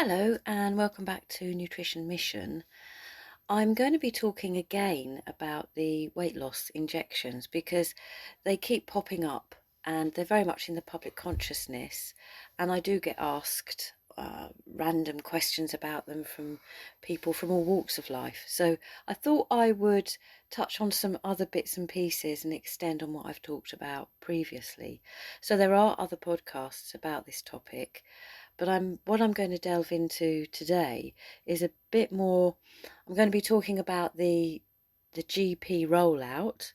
Hello and welcome back to Nutrition Mission. I'm going to be talking again about the weight loss injections because they keep popping up and they're very much in the public consciousness, and I do get asked random questions about them from people from all walks of life. So I thought I would touch on some other bits and pieces and extend on what I've talked about previously. So there are other podcasts about this topic, but what I'm going to delve into today is a bit more. I'm going to be talking about the GP rollout.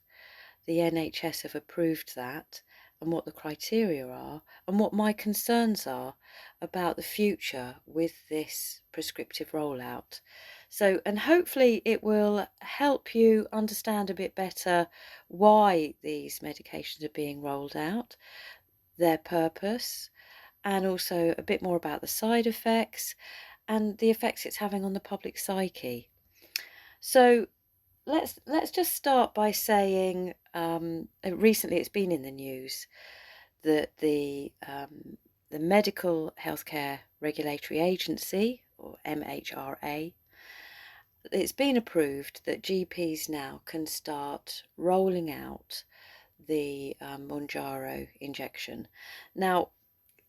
The NHS have approved that, and what the criteria are, and what my concerns are about the future with this prescriptive rollout. So, and hopefully it will help you understand a bit better why these medications are being rolled out, their purpose, and also a bit more about the side effects and the effects it's having on the public psyche. So let's just start by saying recently it's been in the news that the Medical Healthcare Regulatory Agency, or MHRA, it's been approved that GPs now can start rolling out the Mounjaro injection. Now,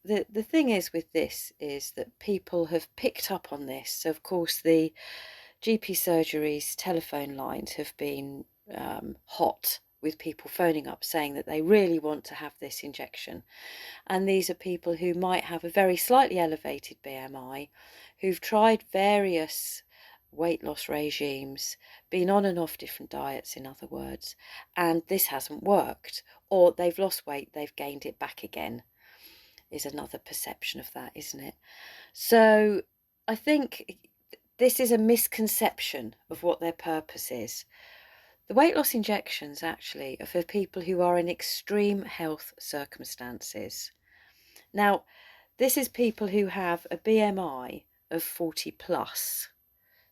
the thing is with this is that people have picked up on this. So of course the GP surgeries telephone lines have been hot with people phoning up saying that they really want to have this injection. And these are people who might have a very slightly elevated BMI, who've tried various weight loss regimes, been on and off different diets, in other words, and this hasn't worked. Or they've lost weight, they've gained it back again, is another perception of that, isn't it? So I think this is a misconception of what their purpose is. The weight loss injections actually are for people who are in extreme health circumstances. Now, this is people who have a BMI of 40 plus.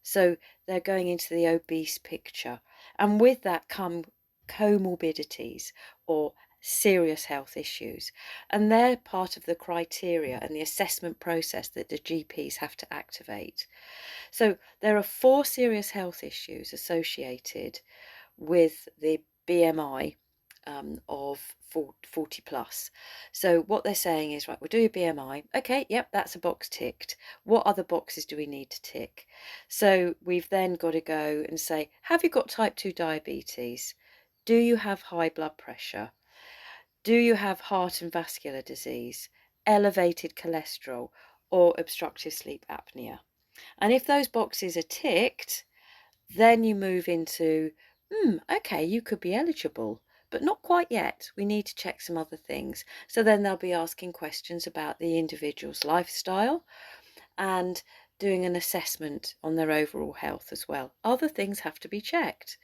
So they're going into the obese picture. And with that come comorbidities or serious health issues. And they're part of the criteria and the assessment process that the GPs have to activate. So there are 4 serious health issues associated with the BMI of 40 plus. So what they're saying is, right, we'll do your BMI. Okay, yep, that's a box ticked. What other boxes do we need to tick? So we've then got to go and say, have you got type 2 diabetes? Do you have high blood pressure? Do you have heart and vascular disease, elevated cholesterol, or obstructive sleep apnea? And if those boxes are ticked, then you move into, okay, you could be eligible, but not quite yet. We need to check some other things. So then they'll be asking questions about the individual's lifestyle and doing an assessment on their overall health as well. Other things have to be checked.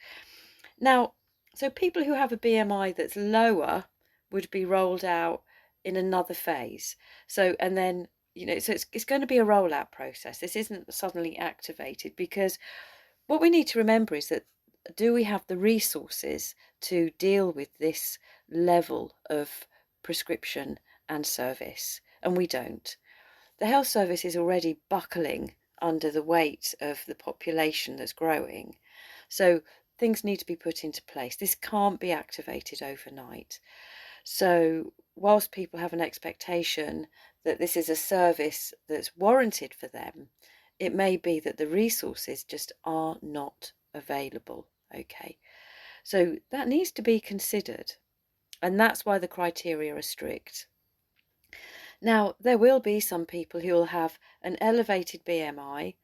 Now, so people who have a BMI that's lower would be rolled out in another phase. So, and then, so it's going to be a rollout process. This isn't suddenly activated, because what we need to remember is that, do we have the resources to deal with this level of prescription and service? And we don't. The health service is already buckling under the weight of the population that's growing. So things need to be put into place. This can't be activated overnight. So whilst people have an expectation that this is a service that's warranted for them, it may be that the resources just are not available. Okay, so that needs to be considered, and that's why the criteria are strict. Now, there will be some people who will have an elevated BMI,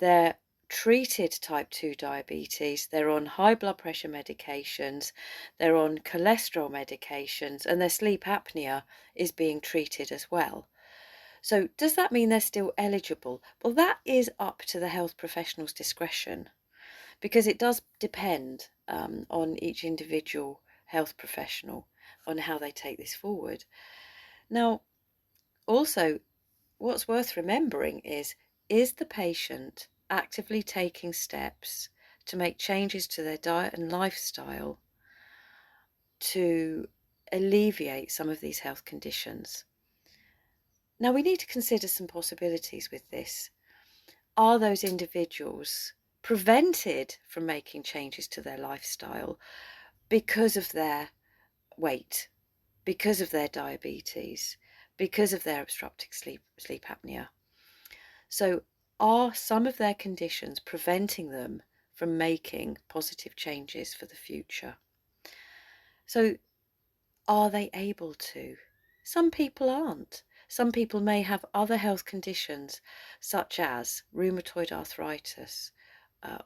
they're treated type 2 diabetes, they're on high blood pressure medications, they're on cholesterol medications, and their sleep apnea is being treated as well. So does that mean they're still eligible? Well, that is up to the health professional's discretion, because it does depend on each individual health professional on how they take this forward. Now, also, what's worth remembering is the patient actively taking steps to make changes to their diet and lifestyle to alleviate some of these health conditions? Now, we need to consider some possibilities with this. Are those individuals prevented from making changes to their lifestyle because of their weight, because of their diabetes, because of their obstructive sleep apnea? So are some of their conditions preventing them from making positive changes for the future? So are they able to? Some people aren't. Some people may have other health conditions such as rheumatoid arthritis,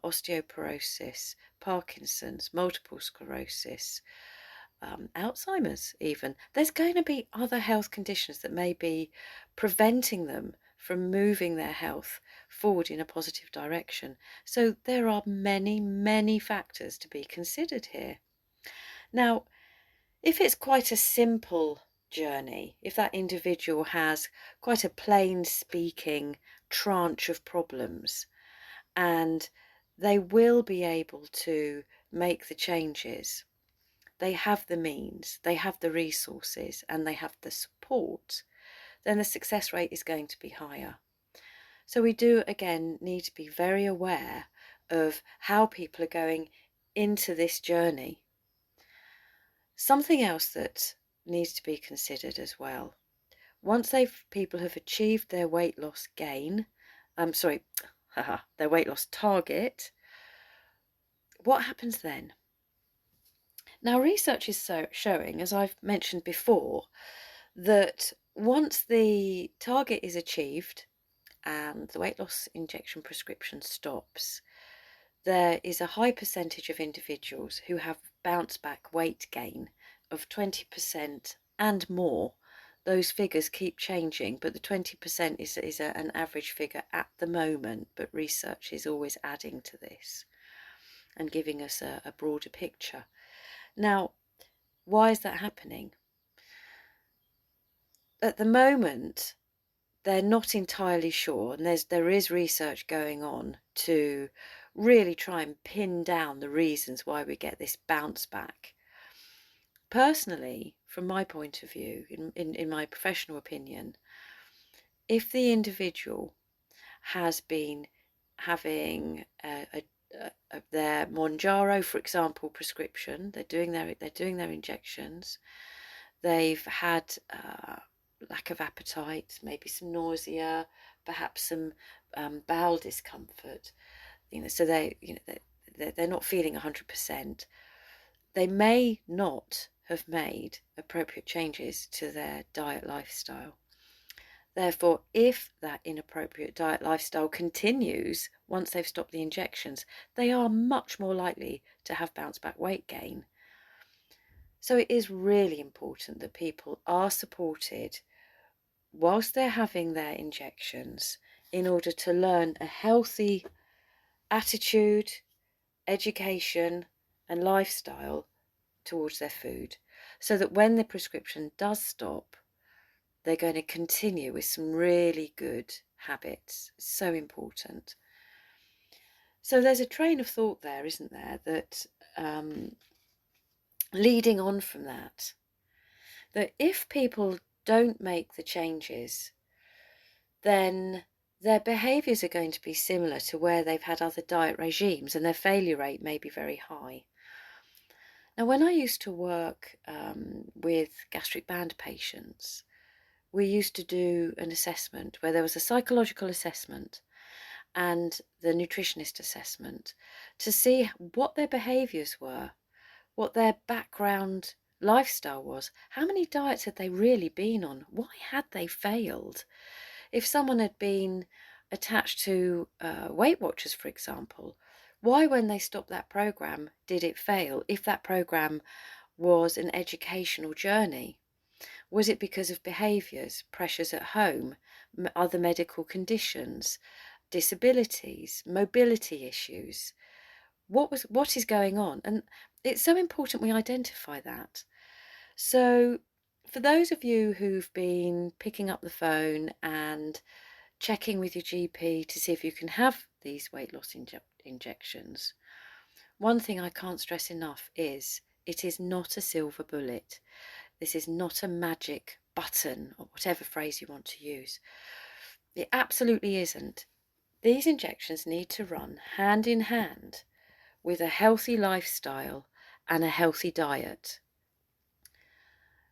osteoporosis, Parkinson's, multiple sclerosis, Alzheimer's even. There's going to be other health conditions that may be preventing them from moving their health forward in a positive direction. So there are many, many factors to be considered here. Now, if it's quite a simple journey, if that individual has quite a plain speaking tranche of problems, and they will be able to make the changes, they have the means, they have the resources, and they have the support, then the success rate is going to be higher. So we do, again, need to be very aware of how people are going into this journey. Something else that needs to be considered as well, once people have achieved their weight loss gain, their weight loss target, what happens then? Now, research is showing, as I've mentioned before, that once the target is achieved and the weight loss injection prescription stops, there is a high percentage of individuals who have bounce back weight gain of 20% and more. Those figures keep changing, but the 20% is an average figure at the moment, but research is always adding to this and giving us a broader picture. Now, why is that happening? At the moment, they're not entirely sure, and there is research going on to really try and pin down the reasons why we get this bounce back. Personally, from my point of view, in my professional opinion, if the individual has been having their Mounjaro, for example, prescription, they're doing their injections, they've had lack of appetite, maybe some nausea, perhaps some bowel discomfort, so they're not feeling 100%. They may not have made appropriate changes to their diet lifestyle. Therefore, if that inappropriate diet lifestyle continues once they've stopped the injections, they are much more likely to have bounce back weight gain. So it is really important that people are supported whilst they're having their injections in order to learn a healthy attitude, education, and lifestyle towards their food, so that when the prescription does stop, they're going to continue with some really good habits. So important. So there's a train of thought there, isn't there, that leading on from that if people don't make the changes, then their behaviours are going to be similar to where they've had other diet regimes, and their failure rate may be very high. Now, when I used to work with gastric band patients, we used to do an assessment where there was a psychological assessment and the nutritionist assessment to see what their behaviours were, what their background lifestyle was, how many diets had they really been on, why had they failed. If someone had been attached to Weight Watchers, for example, why, when they stopped that program, did it fail? If that program was an educational journey, was it because of behaviours, pressures at home, other medical conditions, disabilities, mobility issues? What is going on? And it's so important we identify that. So for those of you who've been picking up the phone and checking with your GP to see if you can have these weight loss injections, one thing I can't stress enough is it is not a silver bullet. This is not a magic button, or whatever phrase you want to use. It absolutely isn't. These injections need to run hand in hand with a healthy lifestyle and a healthy diet.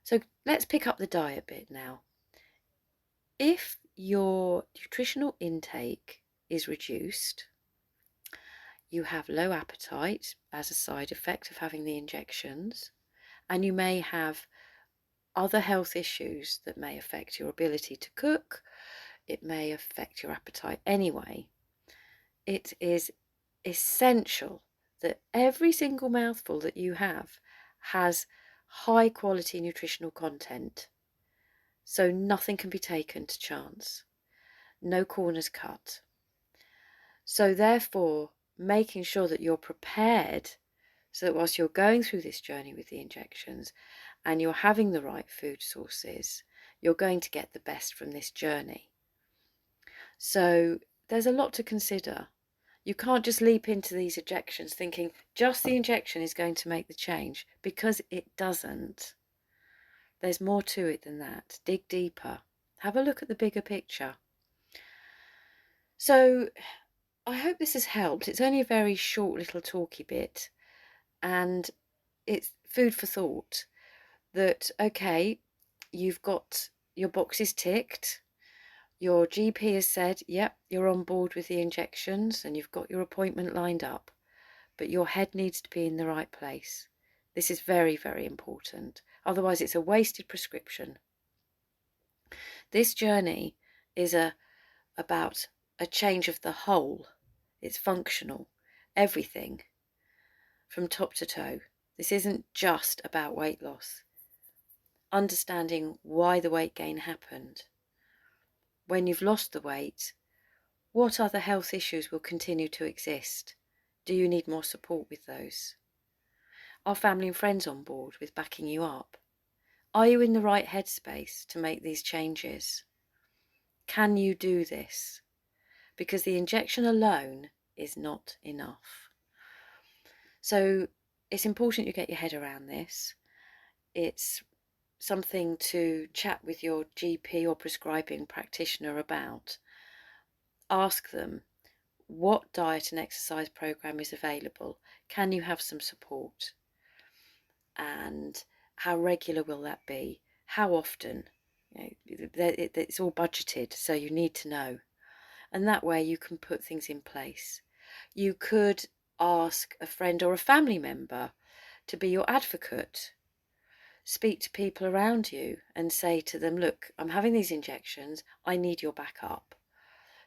So let's pick up the diet bit now. If your nutritional intake is reduced, you have low appetite as a side effect of having the injections, and you may have other health issues that may affect your ability to cook. It may affect your appetite anyway. It is essential that every single mouthful that you have has high quality nutritional content, so nothing can be taken to chance, no corners cut. So therefore, making sure that you're prepared, so that whilst you're going through this journey with the injections and you're having the right food sources, you're going to get the best from this journey. So there's a lot to consider. You can't just leap into these injections thinking just the injection is going to make the change, because it doesn't. There's more to it than that. Dig deeper. Have a look at the bigger picture. So I hope this has helped. It's only a very short little talky bit, and it's food for thought that, okay, you've got your boxes ticked. Your GP has said, yep, you're on board with the injections and you've got your appointment lined up, but your head needs to be in the right place. This is very, very important. Otherwise, it's a wasted prescription. This journey is about a change of the whole. It's functional, everything from top to toe. This isn't just about weight loss. Understanding why the weight gain happened. When you've lost the weight, what other health issues will continue to exist? Do you need more support with those? Are family and friends on board with backing you up? Are you in the right headspace to make these changes? Can you do this? Because the injection alone is not enough. So it's important you get your head around this. It's something to chat with your GP or prescribing practitioner about. Ask them, what diet and exercise program is available? Can you have some support? And how regular will that be? How often? It's all budgeted, so you need to know. And that way you can put things in place. You could ask a friend or a family member to be your advocate. Speak to people around you and say to them, look, I'm having these injections, I need your backup.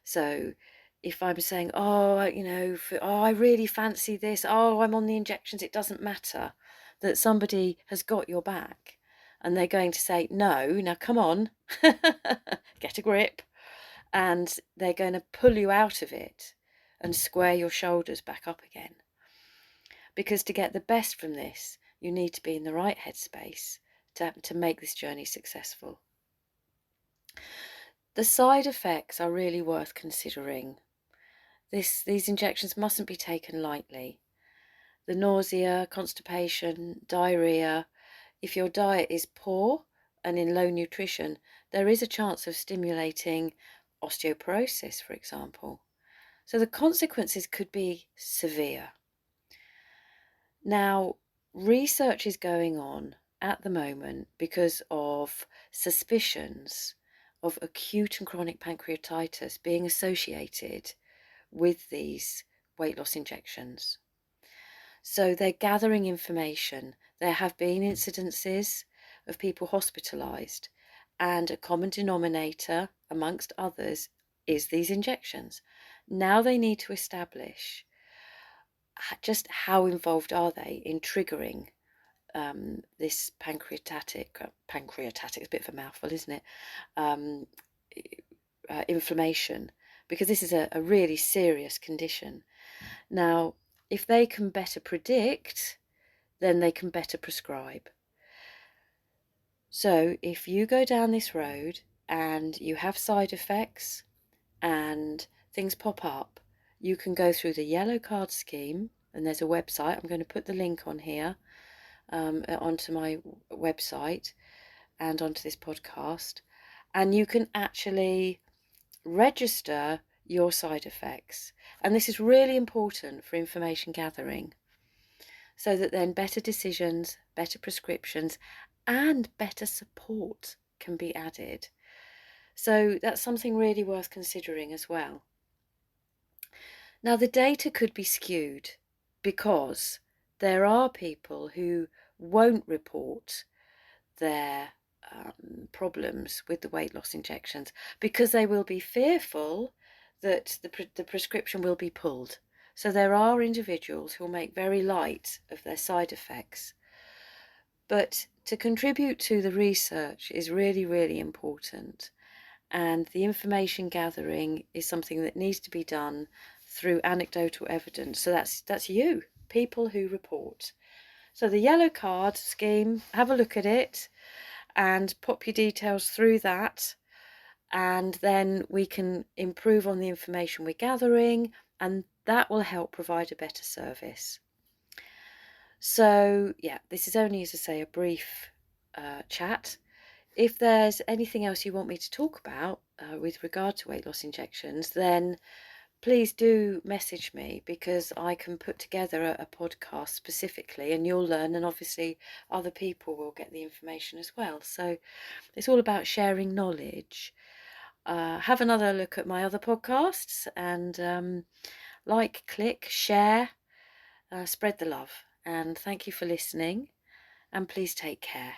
So if I'm saying, I really fancy this, I'm on the injections, it doesn't matter, that somebody has got your back and they're going to say, no, now come on, get a grip, and they're going to pull you out of it and square your shoulders back up again. Because to get the best from this, you need to be in the right headspace to make this journey successful. The side effects are really worth considering. These injections mustn't be taken lightly. The nausea, constipation, diarrhea. If your diet is poor and in low nutrition, there is a chance of stimulating osteoporosis, for example. So the consequences could be severe. Now, research is going on at the moment because of suspicions of acute and chronic pancreatitis being associated with these weight loss injections. So they're gathering information. There have been incidences of people hospitalised, and a common denominator amongst others is these injections. Now they need to establish just how involved are they in triggering this pancreatitis, it's a bit of a mouthful, isn't it? Inflammation, because this is a really serious condition. Now, if they can better predict, then they can better prescribe. So if you go down this road and you have side effects and things pop up, you can go through the yellow card scheme, and there's a website. I'm going to put the link on here, onto my website, and onto this podcast, and you can actually register your side effects. And this is really important for information gathering, so that then better decisions, better prescriptions, and better support can be added. So that's something really worth considering as well. Now, the data could be skewed because there are people who won't report their problems with the weight loss injections because they will be fearful that the prescription will be pulled. So there are individuals who will make very light of their side effects. But to contribute to the research is really, really important. And the information gathering is something that needs to be done through anecdotal evidence. So that's you, people who report. So the yellow card scheme, have a look at it and pop your details through that, and then we can improve on the information we're gathering, and that will help provide a better service. So yeah, this is only, as I say, a brief chat. If there's anything else you want me to talk about with regard to weight loss injections, then please do message me, because I can put together a podcast specifically, and you'll learn, and obviously other people will get the information as well. So it's all about sharing knowledge. Have another look at my other podcasts, and like, click, share, spread the love. And thank you for listening, and please take care.